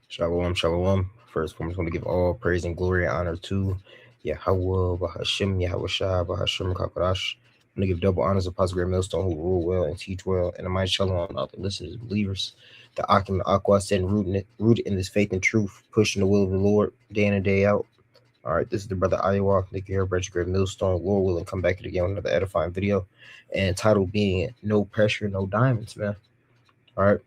Shalom, shalom. First, I'm just going to give all praise and glory and honor to Yahweh, Bahashim, Yahweh Shah, Bahashim, Kakadash. I'm going to give double honors to Apostle Greg Millstone, who rule well and teach well, and the mighty shalom on all the listeners and believers. The Akim, the Aqua, sitting rooted in this faith and truth, pushing the will of the Lord day in and day out. All right, this is the brother Iowa, Nick here, Branch Greg Millstone, Lord willing, come back again with another edifying video, and title being No Pressure, No Diamonds, man. All right.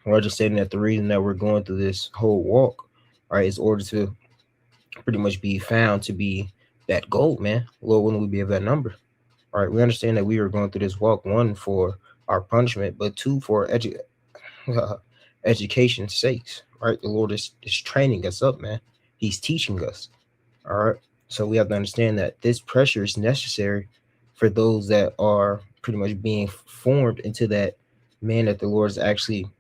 We're just saying that the reason that we're going through this whole walk, all right, is order to pretty much be found to be that goal, man. Lord, when we be of that number? All right, we understand that we are going through this walk, one, for our punishment, but two, for education's sakes. Right, the Lord is training us up, man. He's teaching us. All right, so we have to understand that this pressure is necessary for those that are pretty much being formed into that man that the Lord is actually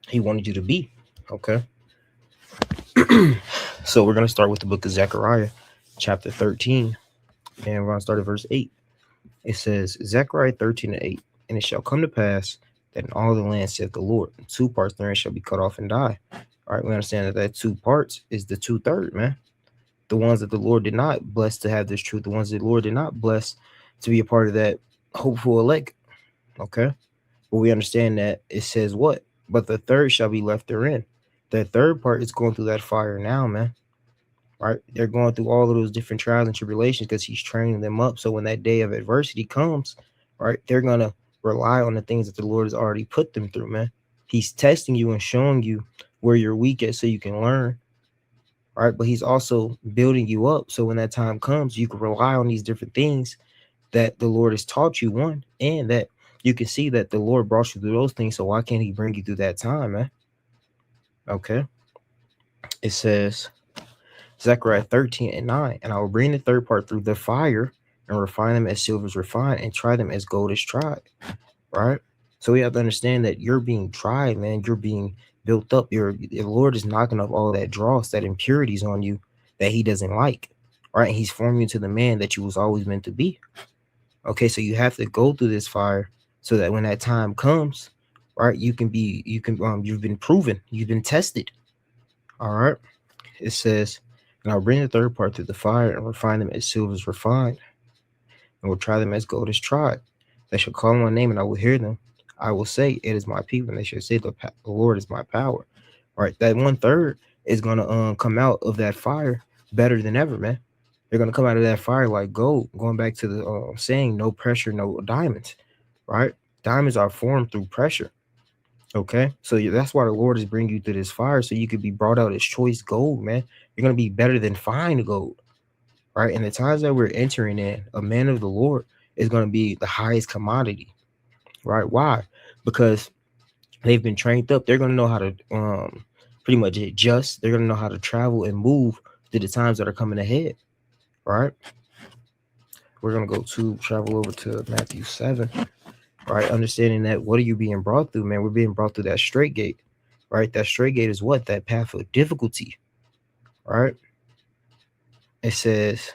He wanted you to be. Okay. So we're going to start with the book of Zechariah, chapter 13, and we're going to start at verse 8. It says, Zechariah 13 and 8, and it shall come to pass that in all the land, saith the Lord, two parts therein shall be cut off and die. All right, we understand that two parts is the 2/3, man. The ones that the Lord did not bless to have this truth, the ones that the Lord did not bless to be a part of that hopeful elect. Okay. But we understand that it says what? But the third shall be left therein. The third part is going through that fire now, man. Right? They're going through all of those different trials and tribulations because he's training them up. So when that day of adversity comes, right, they're going to rely on the things that the Lord has already put them through, man. He's testing you and showing you where you're weak at so you can learn. Right? But he's also building you up. So when that time comes, you can rely on these different things that the Lord has taught you, one, and that you can see that the Lord brought you through those things. So why can't he bring you through that time, man? Okay. It says, Zechariah 13 and 9, and I will bring the third part through the fire and refine them as silver is refined and try them as gold is tried. Right? So we have to understand that you're being tried, man. You're being built up. The Lord is knocking off all that dross, that impurities on you that he doesn't like. Right? He's forming you to the man that you was always meant to be. Okay, so you have to go through this fire so that when that time comes, right, you've been proven, you've been tested. All right. It says, and I'll bring the third part through the fire and refine them as silver is refined, and will try them as gold is tried. They shall call on my name, and I will hear them. I will say, it is my people, and they shall say, the Lord is my power. All right, that 1/3 is gonna come out of that fire better than ever, man. They're gonna come out of that fire like gold. Going back to the saying, no pressure, no diamonds. Right? Diamonds are formed through pressure. Okay, so that's why the Lord is bringing you through this fire, so you could be brought out as choice gold, man. You're gonna be better than fine gold, right? And the times that we're entering in, a man of the Lord is gonna be the highest commodity, right? Why? Because they've been trained up. They're gonna know how to pretty much adjust. They're gonna know how to travel and move through the times that are coming ahead, right? We're gonna go to travel over to Matthew 7. Right? Understanding that what are you being brought through, man? We're being brought through that straight gate, right? That straight gate is what? That path of difficulty, right? It says,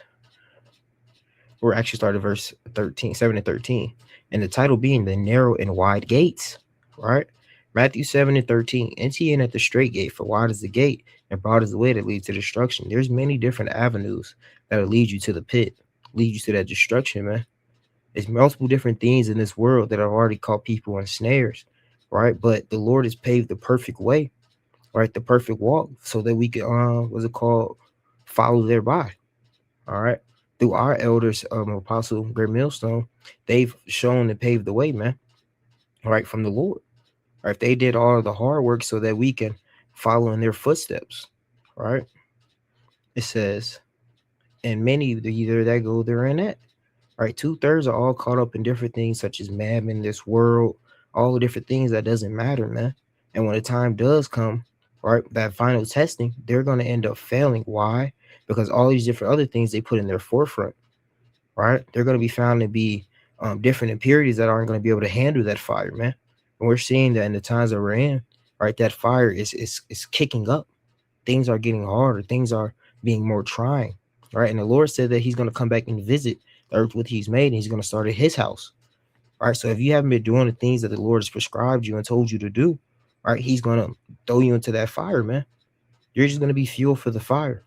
we're actually starting verse 13, 7 and 13. And the title being the narrow and wide gates, right? Matthew 7 and 13. Enter in at the straight gate, for wide is the gate, and broad is the way that leads to destruction. There's many different avenues that'll lead you to the pit, lead you to that destruction, man. There's multiple different things in this world that have already caught people in snares, right? But the Lord has paved the perfect way, right? The perfect walk, so that we can, what's it called? Follow thereby. All right. Through our elders, Apostle Greg Millstone, they've shown and paved the way, man. All right, from the Lord. All right, they did all of the hard work so that we can follow in their footsteps. All right. It says, and many either that go there and that. All right, 2/3 are all caught up in different things such as mammon, this world, all the different things that doesn't matter, man. And when the time does come, right, that final testing, they're going to end up failing. Why? Because all these different other things they put in their forefront, right? They're going to be found to be different impurities that aren't going to be able to handle that fire, man. And we're seeing that in the times that we're in, right? That fire is kicking up. Things are getting harder. Things are being more trying, right? And the Lord said that He's going to come back and visit the earth what He's made, and He's going to start at His house. All right. So if you haven't been doing the things that the Lord has prescribed you and told you to do, right, He's going to throw you into that fire, man. You're just going to be fuel for the fire,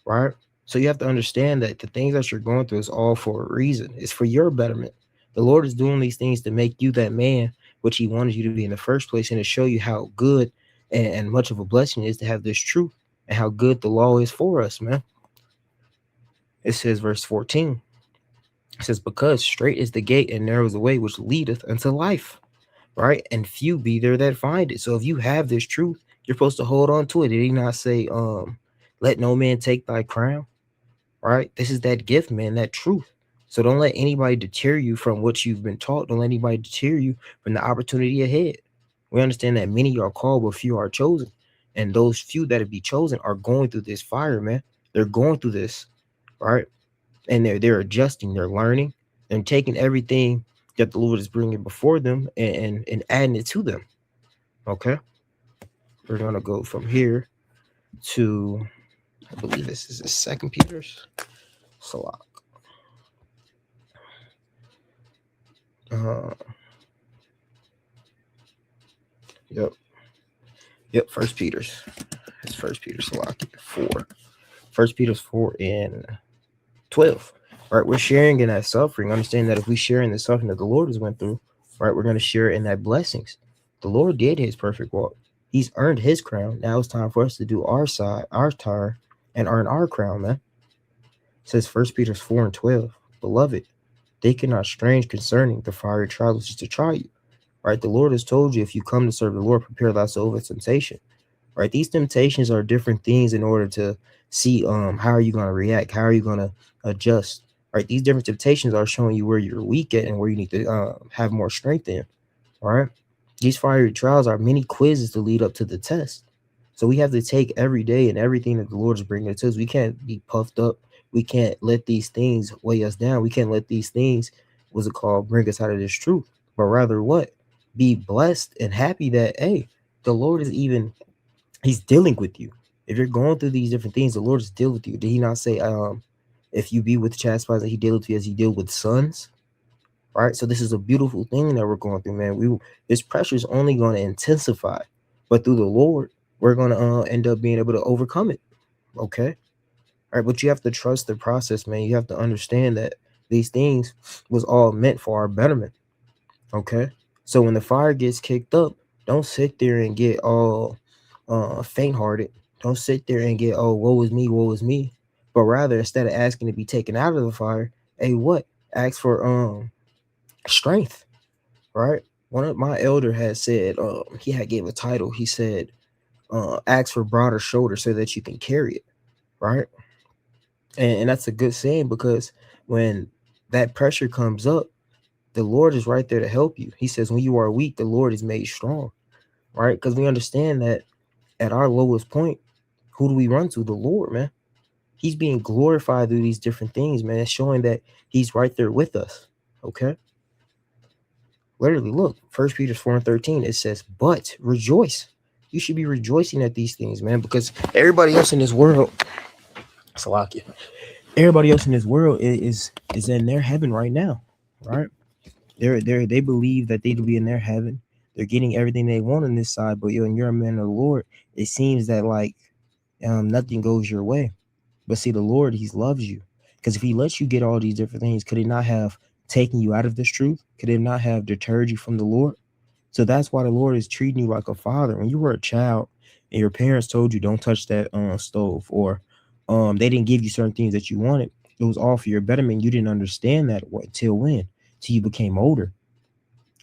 right? So you have to understand that the things that you're going through is all for a reason. It's for your betterment. The Lord is doing these things to make you that man which He wanted you to be in the first place, and to show you how good and much of a blessing it is to have this truth, and how good the law is for us, man. It says, verse 14, it says, because straight is the gate and narrow is the way which leadeth unto life, right? And few be there that find it. So if you have this truth, you're supposed to hold on to it. Did He not say, let no man take thy crown? Right? This is that gift, man, that truth. So don't let anybody deter you from what you've been taught. Don't let anybody deter you from the opportunity ahead. We understand that many are called, but few are chosen. And those few that be chosen are going through this fire, man. They're going through this, right? And they're adjusting, they're learning, and taking everything that the Lord is bringing before them and adding it to them. Okay, we're gonna go from here to, I believe this is the Second Peter's. Salak. Uh, yep, yep. First Peter's. It's First Peter's Salak 4. First Peter's 4 and 12. Right, we're sharing in that suffering. Understand that if we share in the suffering that the Lord has went through, right, we're going to share in that blessings. The Lord did His perfect walk. He's earned His crown. Now it's time for us to do our side, our turn, and earn our crown, man. It says First Peter's 4 and 12. Beloved, think not strange concerning the fiery trials just to try you. Right, the Lord has told you, if you come to serve the Lord, prepare thyself for temptation. Right, these temptations are different things in order to see how are you going to react, how are you going to adjust. Right, these different temptations are showing you where you're weak at and where you need to have more strength in. All right, these fiery trials are many quizzes to lead up to the test. So we have to take every day and everything that the Lord is bringing to us. We can't be puffed up. We can't let these things weigh us down. We can't let these things, what's it called, bring us out of this truth. But rather what? Be blessed and happy that, hey, the Lord is even, He's dealing with you. If you're going through these different things, the Lord is dealing with you. Did He not say, if you be with chastisement, He deal with you as He deal with sons? Right. So this is a beautiful thing that we're going through, man. This pressure is only going to intensify, but through the Lord, we're going to end up being able to overcome it. Okay. All right. But you have to trust the process, man. You have to understand that these things was all meant for our betterment. Okay. So when the fire gets kicked up, don't sit there and get all faint-hearted. Don't sit there and get, oh, woe is me. But rather, instead of asking to be taken out of the fire, hey, what? Ask for strength, right? One of my elder had said, he had gave a title. He said, ask for broader shoulders so that you can carry it, right? And that's a good saying, because when that pressure comes up, the Lord is right there to help you. He says, when you are weak, the Lord is made strong, right? Because we understand that at our lowest point, who do we run to? The Lord, man. He's being glorified through these different things, man. It's showing that He's right there with us, okay? Literally, look, 1 Peter 4 and 13, it says, but rejoice. You should be rejoicing at these things, man, because everybody else in this world, Salakia, everybody else in this world is in their heaven right now, right? They believe that they'll be in their heaven. They're getting everything they want on this side, but when you're a man of the Lord, it seems that like nothing goes your way. But see, the Lord, He loves you, because if He lets you get all these different things, could He not have taken you out of this truth? Could He not have deterred you from the Lord? So that's why the Lord is treating you like a father. When you were a child and your parents told you don't touch that stove, or they didn't give you certain things that you wanted, it was all for your betterment. You didn't understand that until when? Till you became older,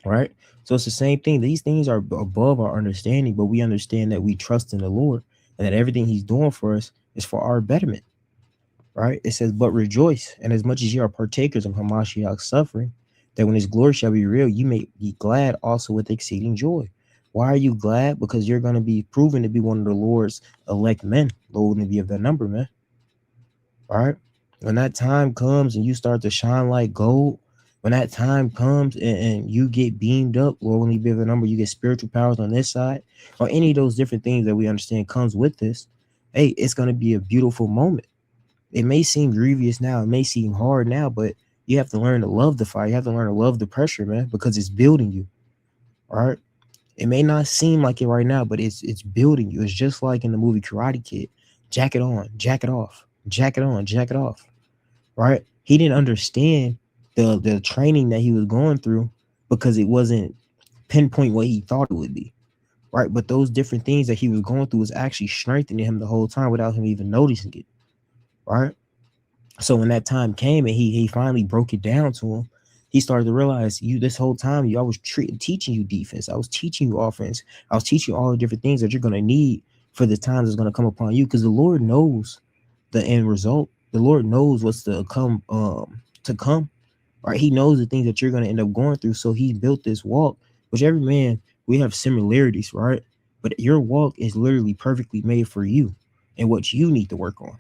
right? So it's the same thing. These things are above our understanding, but we understand that we trust in the Lord and that everything He's doing for us is for our betterment, right? It says, but rejoice, and as much as you are partakers of Hamashiach's suffering, that when His glory shall be revealed, you may be glad also with exceeding joy. Why are you glad? Because you're going to be proven to be one of the Lord's elect men. Lord, to be of that number, man. All right. When that time comes and you start to shine like gold, when that time comes and you get beamed up, Lord, when you be of the number, you get spiritual powers on this side, or any of those different things that we understand comes with this. Hey, it's going to be a beautiful moment. It may seem grievous now, it may seem hard now, but you have to learn to love the fire. You have to learn to love the pressure, man, because it's building you. All right. It may not seem like it right now, but it's building you. It's just like in the movie Karate Kid. Jacket on, jacket off, jacket on, jacket off. Right? He didn't understand the training that he was going through because it wasn't pinpoint what he thought it would be. Right? But those different things that he was going through was actually strengthening him the whole time without him even noticing it. Right? So when that time came and he finally broke it down to him, he started to realize you this whole time I was teaching you defense, I was teaching you offense, I was teaching you all the different things that you're gonna need for the times that's gonna come upon you, because the Lord knows the end result. The Lord knows what's to come. Right? He knows the things that you're gonna end up going through. So he built this walk, which every man we have similarities, right? But your walk is literally perfectly made for you and what you need to work on.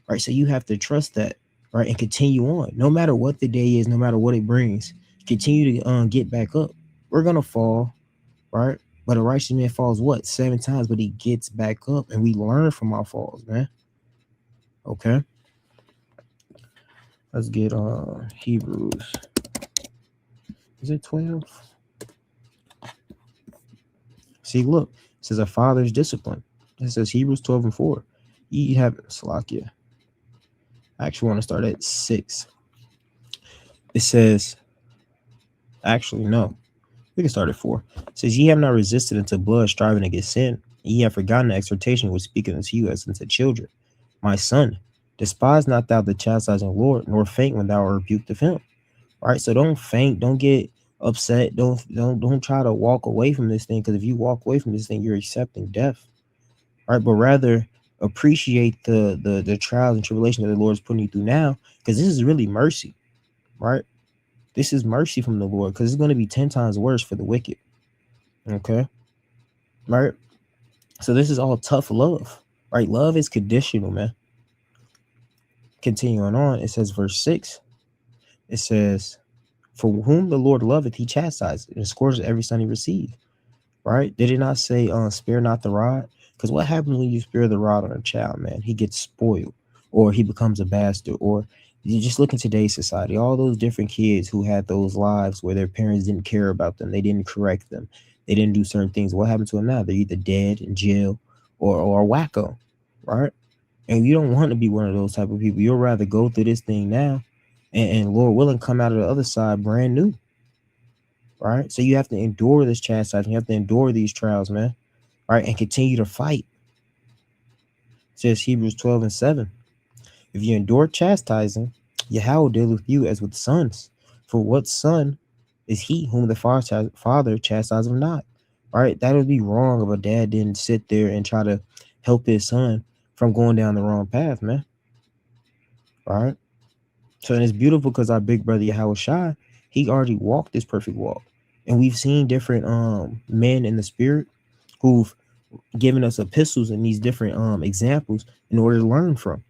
Right? So you have to trust that, right, and continue on, no matter what the day is, no matter what it brings. Continue to get back up. We're gonna fall, right? But a righteous man falls what 7 times, but he gets back up, and we learn from our falls, man. Okay, let's get Hebrews. Is it 12? See, look, it says a father's discipline. It says Hebrews 12:4. Ye have Salakia. I actually want to start at 6. It says, actually, no. We can start at 4. It says, ye have not resisted unto blood, striving against sin. Ye have forgotten the exhortation which speaketh unto you as unto children. My son, despise not thou the chastising Lord, nor faint when thou art rebuked of him. All right, so don't faint, don't get upset, don't try to walk away from this thing, because if you walk away from this thing, you're accepting death. All right, but rather appreciate the trials and tribulations that the Lord is putting you through now, because this is really mercy, right? This is mercy from the Lord, because it's going to be 10 times worse for the wicked. Okay, right? So this is all tough love, right? Love is conditional, man. Continuing on, it says verse 6. It says, for whom the Lord loveth, he chastises and scores every son he receives. Right? Did it not say, spare not the rod? Because what happens when you spare the rod on a child, man? He gets spoiled, or he becomes a bastard, or you just look in today's society, all those different kids who had those lives where their parents didn't care about them, they didn't correct them, they didn't do certain things. What happened to them now? They're either dead in jail or wacko, right? And you don't want to be one of those type of people. You'll rather go through this thing now and Lord willing, come out of the other side brand new. Right? So you have to endure this chastisement. You have to endure these trials, man. Right? And continue to fight. It says Hebrews 12:7. If you endure chastising, Yahweh will deal with you as with sons. For what son is he whom the father chastises him not? Right? That would be wrong if a dad didn't sit there and try to help his son from going down the wrong path, man. Right? So and it's beautiful because our big brother Yahweh Shai, he already walked this perfect walk. And we've seen different men in the spirit who've given us epistles and these different examples in order to learn from.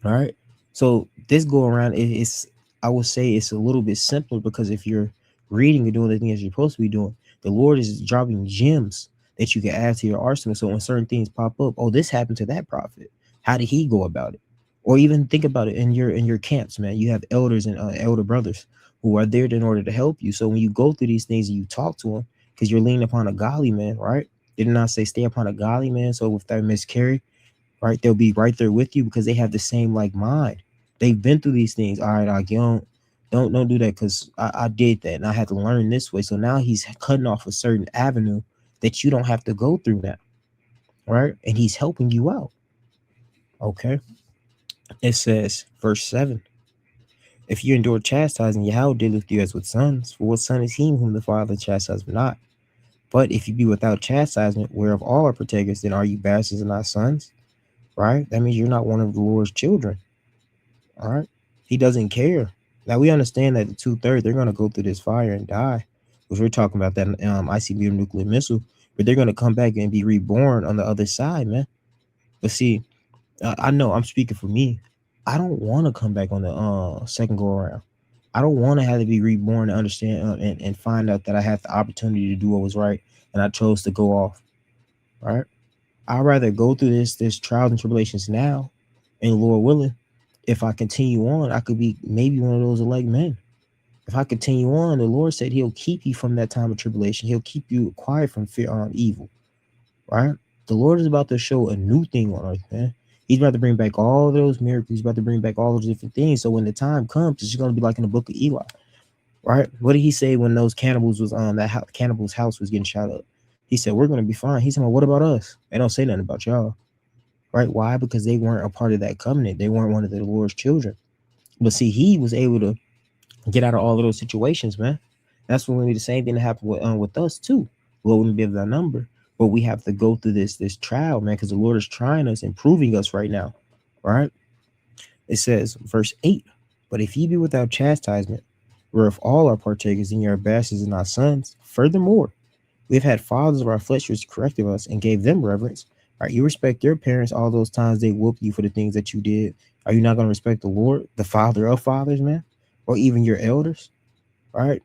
All right. So this go around, it's I would say it's a little bit simpler, because if you're reading and doing the things you're supposed to be doing, the Lord is dropping gems that you can add to your arsenal. So when certain things pop up, oh, this happened to that prophet. How did he go about it? Or even think about it in your camps, man. You have elders and elder brothers who are there in order to help you. So when you go through these things and you talk to them, because you're leaning upon a godly man, right? Did not say stay upon a godly man. So if that miscarry, right, they'll be right there with you because they have the same like mind. They've been through these things. All right, like, you don't do that, because I did that and I had to learn this way. So now he's cutting off a certain avenue that you don't have to go through now, right? And he's helping you out. Okay. It says, verse 7. If you endure chastising, Yahweh dealeth with you as with sons. For what son is he whom the father chastises not? But if you be without chastisement, whereof all are partakers, then are you bastards and not sons? Right? That means you're not one of the Lord's children. All right. He doesn't care. Now we understand that the 2/3 they're going to go through this fire and die, which we're talking about that ICBM nuclear missile, but they're going to come back and be reborn on the other side, man. But see, I know I'm speaking for me. I don't want to come back on the second go around. I don't want to have to be reborn to understand and find out that I had the opportunity to do what was right and I chose to go off. Right? I'd rather go through this trials and tribulations now, and Lord willing, if I continue on, I could be maybe one of those elect men. If I continue on, the Lord said he'll keep you from that time of tribulation. He'll keep you quiet from fear evil, right? The Lord is about to show a new thing on earth, man. He's about to bring back all those miracles. He's about to bring back all those different things. So when the time comes, it's going to be like in the book of Eli, right? What did he say when those cannibals was on cannibal's house was getting shot up? He said, we're going to be fine. He said, well, what about us? They don't say nothing about y'all, right? Why? Because they weren't a part of that covenant. They weren't one of the Lord's children. But see, he was able to get out of all of those situations, man. That's when we the same thing that happened with us too. Lord wouldn't give that number, but we have to go through this trial, man, because the Lord is trying us and proving us right now, right? It says, verse 8, but if ye be without chastisement, whereof all are partakers, in your ambassadors and our sons, furthermore, we have had fathers of our flesh which corrected us and gave them reverence. Right? You respect your parents all those times they whooped you for the things that you did. Are you not going to respect the Lord, the Father of fathers, man? Or even your elders? Right?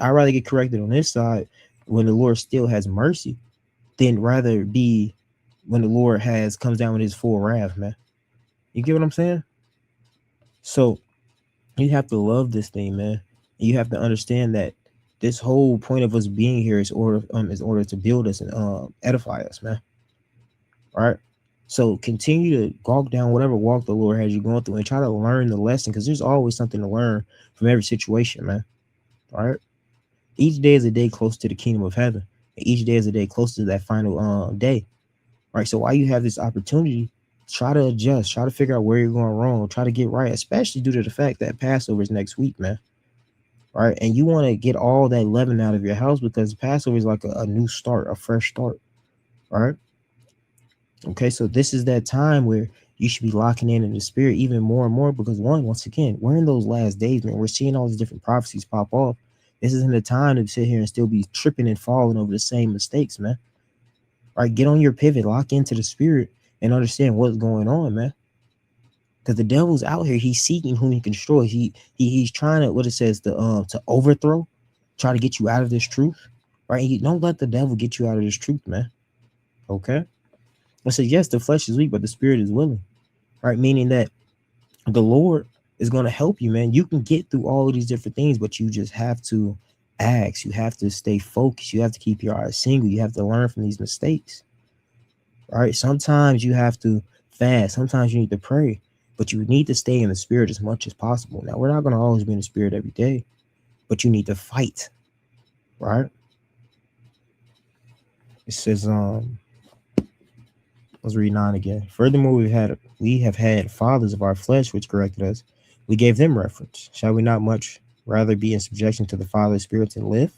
I'd rather get corrected on this side when the Lord still has mercy than rather be when the Lord comes down with his full wrath, man. You get what I'm saying? So you have to love this thing, man. And you have to understand that this whole point of us being here is order to build us and edify us, man. All right. So continue to walk down whatever walk the Lord has you going through and try to learn the lesson, because there's always something to learn from every situation, man. All right. Each day is a day close to the kingdom of heaven. And each day is a day close to that final day. All right. So while you have this opportunity, try to adjust, try to figure out where you're going wrong, try to get right, especially due to the fact that Passover is next week, man. All right. And you want to get all that leaven out of your house, because Passover is like a new start, a fresh start. All right. Okay. So this is that time where you should be locking in the spirit even more and more, because once again, we're in those last days, man. We're seeing all these different prophecies pop off. This isn't the time to sit here and still be tripping and falling over the same mistakes, man. All right. Get on your pivot, lock into the spirit, and understand what's going on, man. Because the devil's out here, he's seeking whom he can destroy. He's trying to, what it says, to overthrow, try to get you out of this truth, right? Don't let the devil get you out of this truth, man. Okay. I said, yes, the flesh is weak, but the spirit is willing, right? Meaning that the Lord is going to help you, man. You can get through all of these different things, but you just have to ask. You have to stay focused. You have to keep your eyes single. You have to learn from these mistakes, right? Sometimes you have to fast. Sometimes you need to pray, but you need to stay in the spirit as much as possible. Now, we're not going to always be in the spirit every day, but you need to fight, right? It says, let's read 9 again. Furthermore, we have had fathers of our flesh which corrected us. We gave them reference. Shall we not much rather be in subjection to the Father of spirits and live?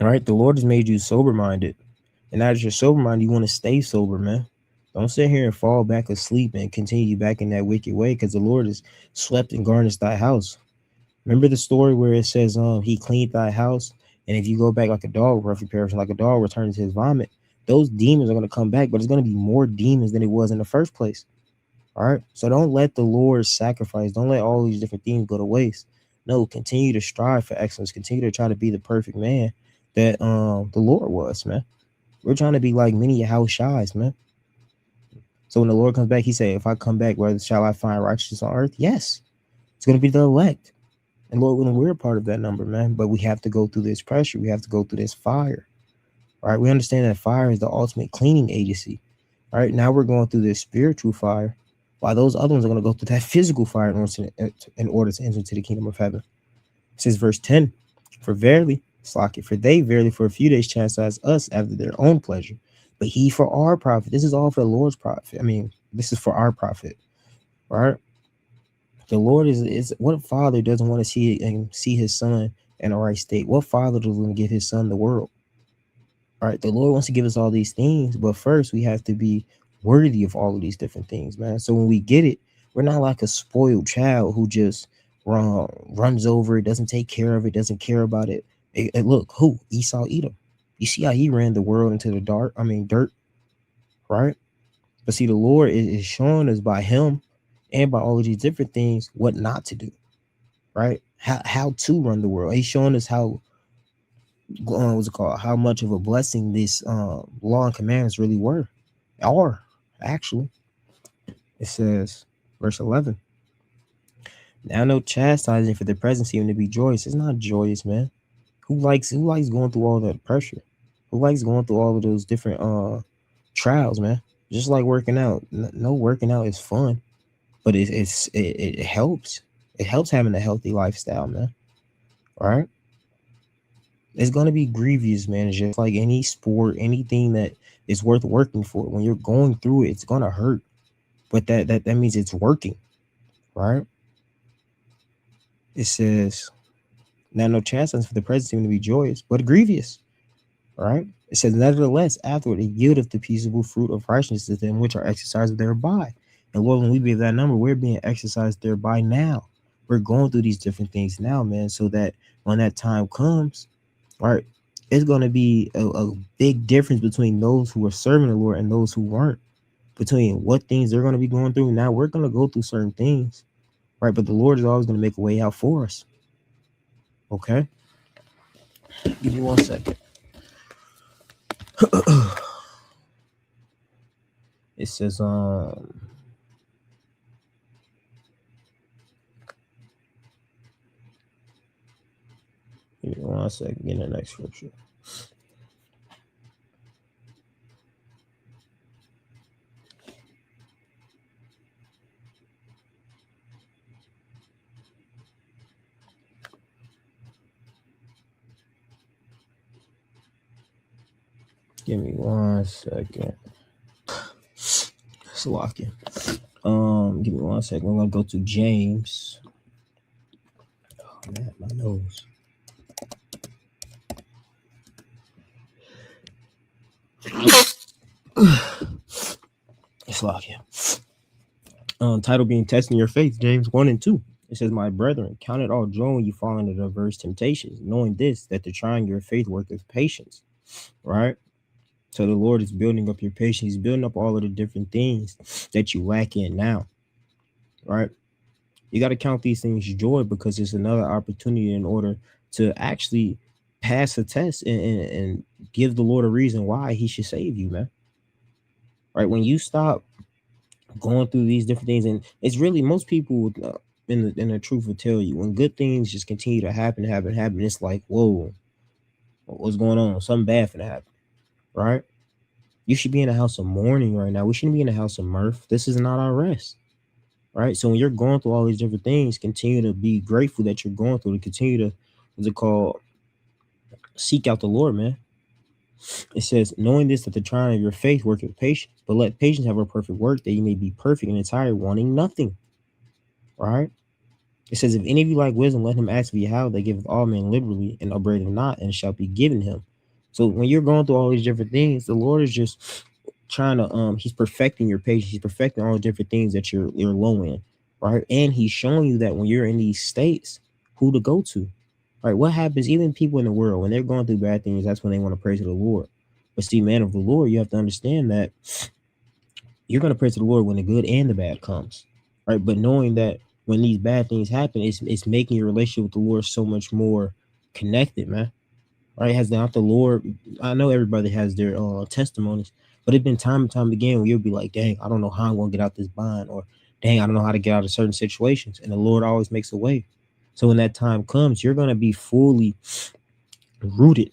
All right, the Lord has made you sober-minded. And as you're sober-minded, you want to stay sober, man. Don't sit here and fall back asleep and continue back in that wicked way, because the Lord has swept and garnished thy house. Remember the story where it says, he cleaned thy house, and if you go back like a dog, roughly paraphrasing, like a dog returns to his vomit, those demons are going to come back, but it's going to be more demons than it was in the first place. All right. So don't let the Lord's sacrifice, don't let all these different things go to waste. No, continue to strive for excellence. Continue to try to be the perfect man that the Lord was, man. We're trying to be like many house shies, man. So when the Lord comes back, he said, if I come back, where shall I find righteousness on earth? Yes. It's going to be the elect. And Lord willing, we're a part of that number, man. But we have to go through this pressure. We have to go through this fire. All right. We understand that fire is the ultimate cleaning agency. All right. Now we're going through this spiritual fire, while those other ones are going to go through that physical fire in order to enter into the kingdom of heaven. It says, verse 10, for they verily for a few days chastise us after their own pleasure, but he for our profit. This is all for the Lord's profit. I mean, this is for our profit. All right. The Lord is what father doesn't want to see his son in a right state? What father doesn't want to give his son the world? All right, the Lord wants to give us all these things, but first we have to be worthy of all of these different things, man. So when we get it, we're not like a spoiled child who just runs over it, doesn't take care of it, doesn't care about it. And look, who? Esau Edom. You see how he ran the world into the dirt, right? But see, the Lord is showing us by him and by all of these different things what not to do, right? How to run the world. He's showing us how what's it called? How much of a blessing this law and commandments really are actually. It says, verse 11. Now no chastising for the present seem to be joyous. It's not joyous, man. Who likes going through all that pressure? Who likes going through all of those different trials, man? Just like working out. No, working out is fun, but it helps. It helps having a healthy lifestyle, man. All right. It's gonna be grievous, man. It's just like any sport, anything that is worth working for. When you're going through it, it's gonna hurt. But that means it's working, right? It says, now no chastisement for the present seem to be joyous, but grievous. Right? It says, nevertheless, afterward it yieldeth the peaceable fruit of righteousness to them which are exercised thereby. And Lord, when we be of that number, we're being exercised thereby now. We're going through these different things now, man, so that when that time comes, right, it's going to be a big difference between those who are serving the Lord and those who weren't, between what things they're going to be going through. Now we're going to go through certain things, right? But the Lord is always going to make a way out for us. Okay? Give me 1 second. It says, give me 1 second, get the next scripture. Give me 1 second. Slovakia. Give me 1 second. I'm gonna go to James. Oh man, my nose. Slovakia. Title being testing your faith, James 1 and 2. It says, my brethren, count it all joy when you fall into diverse temptations, knowing this, that the trying your faith worketh patience. Right? So the Lord is building up your patience. He's building up all of the different things that you lack in now. Right? You got to count these things joy, because it's another opportunity in order to actually pass a test and give the Lord a reason why he should save you, man. Right? When you stop going through these different things, and it's really most people in the truth will tell you, when good things just continue to happen, it's like, whoa, what's going on? Something bad finna happen, right? You should be in a house of mourning right now. We shouldn't be in a house of mirth. This is not our rest, right? So when you're going through all these different things, continue to be grateful that you're going through, to continue to, what's it called, seek out the Lord, man. It says, knowing this, that the trying of your faith worketh patience, but let patience have a perfect work, that you may be perfect and entire, wanting nothing. Right? It says, if any of you lack wisdom, let him ask of you how they giveth all men liberally, and upbraideth not, and it shall be given him. So when you're going through all these different things, the Lord is just trying to he's perfecting your patience. He's perfecting all the different things that you're low in, right? And he's showing you that when you're in these states, who to go to. Right? What happens, even people in the world, when they're going through bad things, that's when they want to pray to the Lord. But see, man of the Lord, you have to understand that you're going to pray to the Lord when the good and the bad comes, right? But knowing that when these bad things happen, it's making your relationship with the Lord so much more connected, man. Right? Has not the Lord? I know everybody has their testimonies, but it's been time and time again where you'll be like, dang, I don't know how I'm going to get out this bind, or dang, I don't know how to get out of certain situations, and the Lord always makes a way. So when that time comes, you're going to be fully rooted,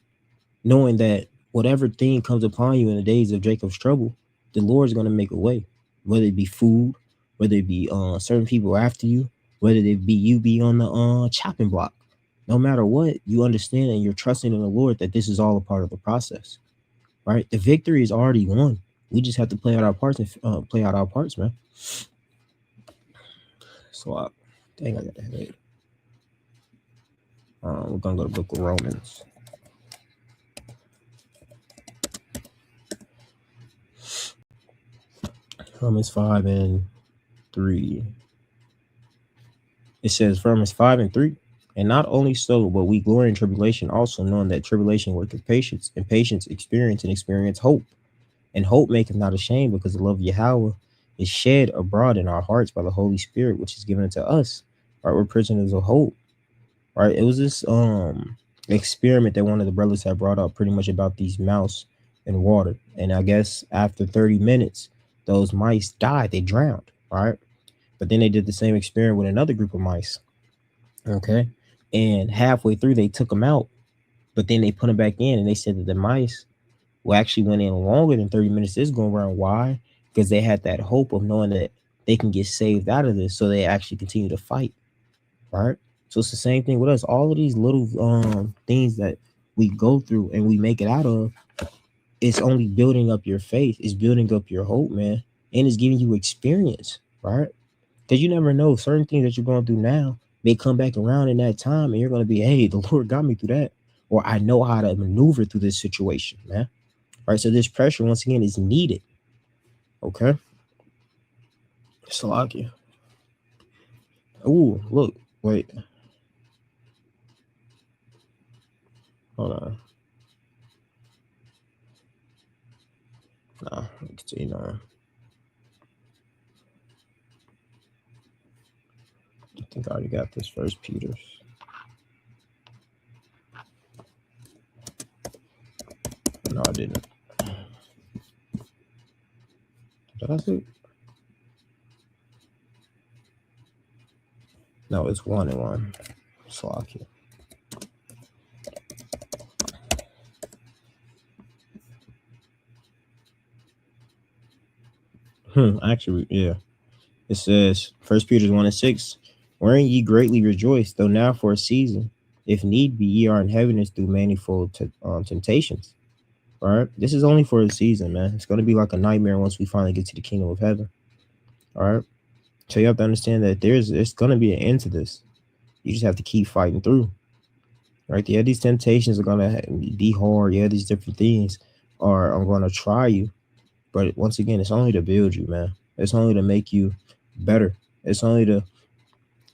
knowing that whatever thing comes upon you in the days of Jacob's trouble, the Lord is going to make a way, whether it be food, whether it be certain people after you, whether it be you be on the chopping block. No matter what, you understand and you're trusting in the Lord that this is all a part of the process, right? The victory is already won. We just have to play out our parts and play out our parts, man. So, dang, I got the headache. We're gonna go to the book of Romans. Romans 5 and 3. It says, Romans 5 and 3. And not only so, but we glory in tribulation also, knowing that tribulation worketh patience, and patience experience, and experience hope. And hope maketh not ashamed, because the love of Yahweh is shed abroad in our hearts by the Holy Spirit, which is given to us. Right? We're prisoners of hope. Right? It was this experiment that one of the brothers had brought up, pretty much about these mouse and water. And I guess after 30 minutes, those mice died. They drowned. Right? But then they did the same experiment with another group of mice. Okay. And halfway through, they took him out, but then they put him back in, and they said that the mice actually went in longer than 30 minutes this going around. Why? Because they had that hope of knowing that they can get saved out of this, so they actually continue to fight. Right. So it's the same thing with us. All of these little things that we go through and we make it out of, it's only building up your faith, it's building up your hope, man, and it's giving you experience, right? Because you never know, certain things that you're going through now may come back around in that time, and you're going to be, hey, the Lord got me through that, or I know how to maneuver through this situation, man. Right. So this pressure, once again, is needed. Okay. Slovakia. Ooh, look, wait, hold on. Nah, continue on. I think I already got this. First Peter's. No, I didn't. Did I see? No, it's 1-1. Slovakia. Actually, yeah. It says, First Peter 1-6, wherein ye greatly rejoice, though now for a season, if need be, ye are in heaviness through manifold temptations. All right. This is only for a season, man. It's going to be like a nightmare once we finally get to the kingdom of heaven. All right. So you have to understand that there's going to be an end to this. You just have to keep fighting through. Right. Yeah, these temptations are going to be hard. Yeah, these different things are going to try you. But once again, it's only to build you, man. It's only to make you better. It's only to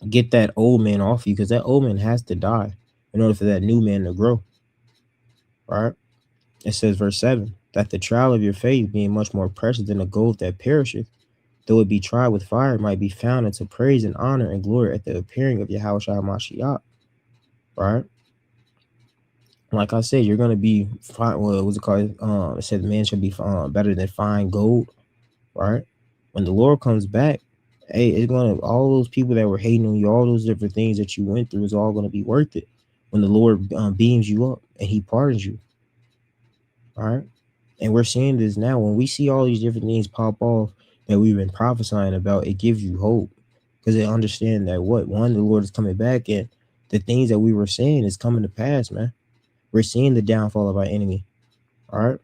get that old man off you, because that old man has to die in order for that new man to grow. Right. It says, verse 7, that the trial of your faith, being much more precious than the gold that perisheth, though it be tried with fire, might be found unto praise and honor and glory at the appearing of Yahushua HaMashiach. Right? Like I said, you're going to be fine. Well, what's it called? It said man should be better than fine gold. Right? When the Lord comes back, hey, it's going to, all those people that were hating on you, all those different things that you went through, is all going to be worth it when the Lord beams you up and he pardons you. All right. And we're seeing this now. When we see all these different things pop off that we've been prophesying about, it gives you hope, because they understand that the Lord is coming back, and the things that we were saying is coming to pass, man. We're seeing the downfall of our enemy. All right.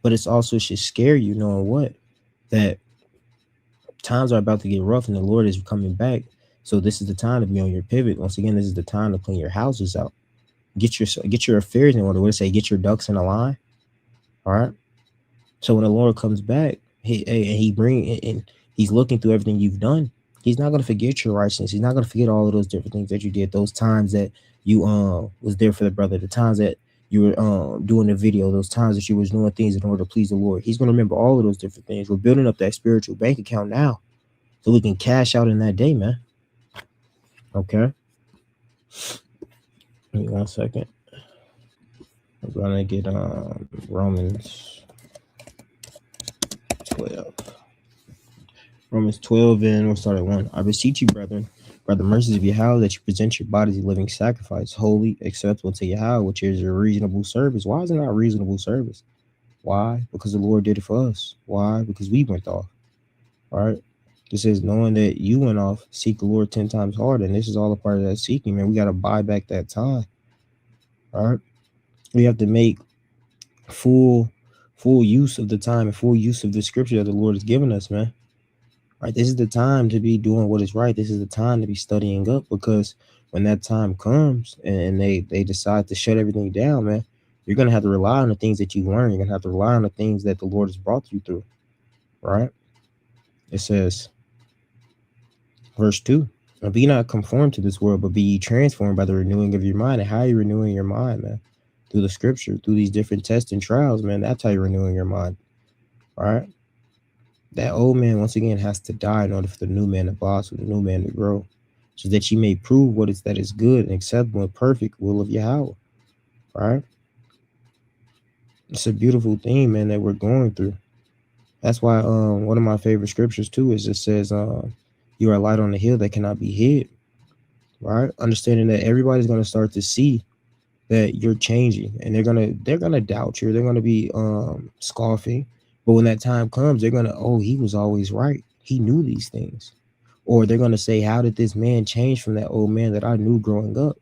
But it's also should scare you, knowing that times are about to get rough and the Lord is coming back. So this is the time to be on your pivot. Once again, this is the time to clean your houses out. Get your affairs in order. What to say? Get your ducks in a line. All right. So when the Lord comes back, he's looking through everything you've done. He's not going to forget your righteousness. He's not going to forget all of those different things that you did. Those times that you was there for the brother. The times that you were doing the video. Those times that you was doing things in order to please the Lord. He's going to remember all of those different things. We're building up that spiritual bank account now, so we can cash out in that day, man. Okay. Give me 1 second. I'm gonna get Romans 12. Romans 12, and we'll start at 1. I beseech you, brethren, by the mercies of Yahweh, that you present your bodies a living sacrifice, holy, acceptable to Yahweh, which is your reasonable service. Why is it not reasonable service? Why? Because the Lord did it for us. Why? Because we went off. All right. It says, knowing that you went off, seek the Lord 10 times harder. And this is all a part of that seeking, man. We got to buy back that time. All right. We have to make full use of the time and full use of the scripture that the Lord has given us, man. Right, this is the time to be doing what is right. This is the time to be studying up, because when that time comes and they decide to shut everything down, man, you're gonna have to rely on the things that you learn. You're gonna have to rely on the things that the Lord has brought you through. Right? It says, verse 2, and be not conformed to this world, but be ye transformed by the renewing of your mind. And how are you renewing your mind, man? Through the scripture, through these different tests and trials, man. That's how you're renewing your mind. All right. That old man, once again, has to die in order for the new man to blossom, the new man to grow, so that you may prove what is that is good and acceptable and perfect will of Yahweh. All right. It's a beautiful thing, man, that we're going through. That's why one of my favorite scriptures too is it says you are a light on the hill that cannot be hid. right? Understanding that everybody's going to start to see that you're changing, and they're gonna doubt you. They're gonna be scoffing, but when that time comes, they're gonna, oh, he was always right. He knew these things. Or they're gonna say, how did this man change from that old man that I knew growing up?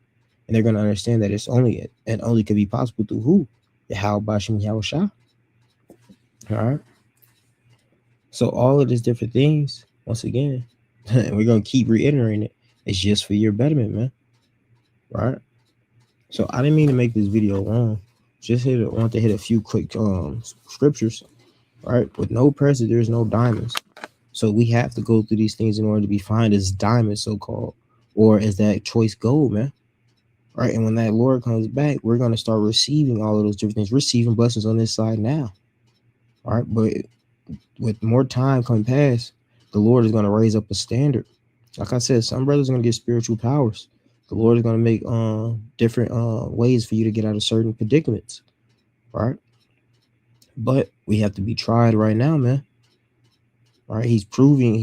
And they're gonna understand that it's only and only could be possible through who? How Bashim Yahusha. All right. So all of these different things, once again, and we're gonna keep reiterating it, it's just for your betterment, man. Right? So I didn't mean to make this video long. Just want to hit a few quick scriptures, right? With no pressure, there's no diamonds. So we have to go through these things in order to be found as diamonds, so called, or as that choice gold, man. Right? And when that Lord comes back, we're gonna start receiving all of those different things, receiving blessings on this side now. All right, but with more time coming past, the Lord is gonna raise up a standard. Like I said, some brothers are gonna get spiritual powers. The Lord is going to make different ways for you to get out of certain predicaments, right? But we have to be tried right now, man. All right, he's proving you.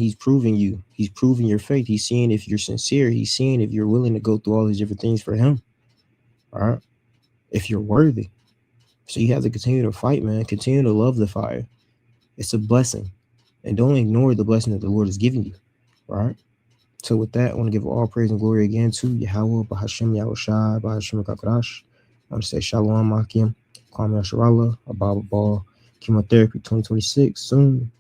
He's proving your faith. He's seeing if you're sincere. He's seeing if you're willing to go through all these different things for him. All right, if you're worthy. So you have to continue to fight, man. Continue to love the fire. It's a blessing, and don't ignore the blessing that the Lord is giving you. All right. So with that, I want to give all praise and glory again to Yahweh, Bahashem Yahushai, Bahashem Kakadash. I want to say Shalom Akim, Kwame Asharallah, Ababa Ball, Chemotherapy 2026 soon.